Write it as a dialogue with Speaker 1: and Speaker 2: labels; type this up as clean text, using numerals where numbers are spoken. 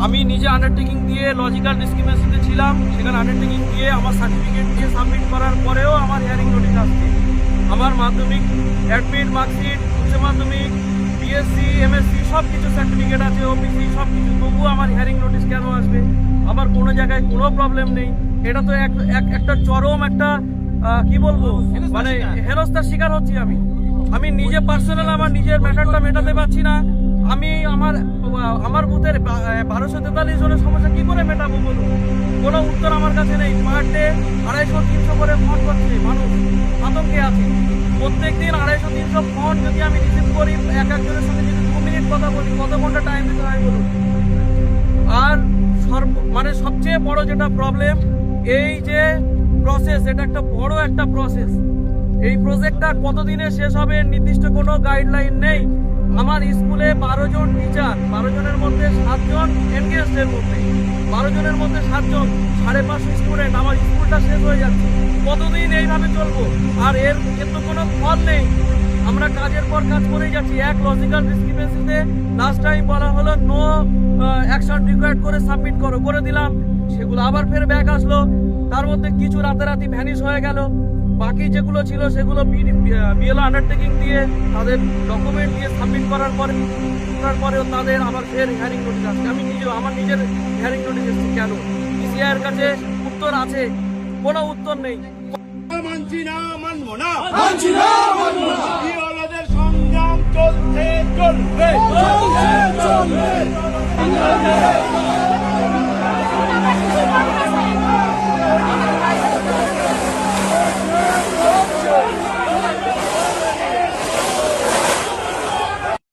Speaker 1: আমি নিজে আন্ডারটেকিং দিয়ে লজিক্যাল ডিসক্রিমিনেশনে ছিলাম, সেখানে আন্ডারটেকিং দিয়ে আমার সার্টিফিকেট দিয়ে সাবমিট করার পরেও আমার হিয়ারিং নোটিশ আসছে। আমার মাধ্যমিক অ্যাডমিট মার্কশিট, উচ্চ মাধ্যমিক, বিএসসি, এমএসসি সব কিছু সার্টিফিকেট আছে, ওবিসি সব কিছু, তবুও আমার হিয়ারিং নোটিশ কেন আসবে? আবার কোনো জায়গায় কোনো প্রবলেম নেই। এটা তো একটা চরম একটা কি বলবো, মানে হেনস্থার শিকার হচ্ছি আমি নিজে পার্সোনাল আমার নিজের ম্যাটারটা মেটাতে পারছি না। আমি আমার বুথের 1243 জনের সমস্যা কি করে মেটাবো বলুন? কোনো উত্তর আমার কাছে নেই। পার ডে 250-300 করে ফোন করছে মানুষ, আতঙ্কে আছে। প্রত্যেক দিন 250-300 ফোন যদি আমি রিসিভ করি, একজনের সঙ্গে যদি 2 মিনিট কথা বলি, কত ঘন্টা টাইম দিতে হয় বলুন? আর মানে সবচেয়ে বড় যেটা প্রবলেম, এই যে প্রসেস, এটা একটা বড় একটা প্রসেস। এই প্রজেক্টটা কতদিনে শেষ হবে নির্দিষ্ট কোনো গাইডলাইন নেই। আমার স্কুলে 12 জন টিচার, 12 জনের মধ্যে 7 জন এনগেজডের মধ্যে, 12 জনের মধ্যে 7 জন, 550 স্টুডেন্ট। আমার স্কুলটা শেষ হয়ে যাচ্ছে, কতদিন এইভাবে চলবো? আর এর তো কোনো ফল নেই। আমরা কাজের পর কাজ করেই যাচ্ছি। এক লজিক্যাল ডিসক্রিমিনেশনে লাস্ট টাইম বলা হলো নো অ্যাকশন রিকোয়ার্ড করে সাবমিট করে দিলাম, সেগুলো আবার ফের ব্যাক আসলো। তার মধ্যে কিছু রাতারাতি ভ্যানিশ হয়ে গেল। বাকি যেগুলো ছিল সেগুলো বিএলও আন্ডারটেকিং দিয়ে তাদের ডকুমেন্ট দিয়ে সাবমিট করার পরেও তাদের আবার ফের হিয়ারিং নোটিশ আসছে। আমি আমার নিজের হিয়ারিং নোটিশ এসেছি কেন? ইসিআইয়ের কাছে উত্তর আছে, কোনো উত্তর নেই।
Speaker 2: মানছি না, মানবো না, মানছি না, মানবো না। বিএলওদের সংগ্রাম চলছে, চলবে।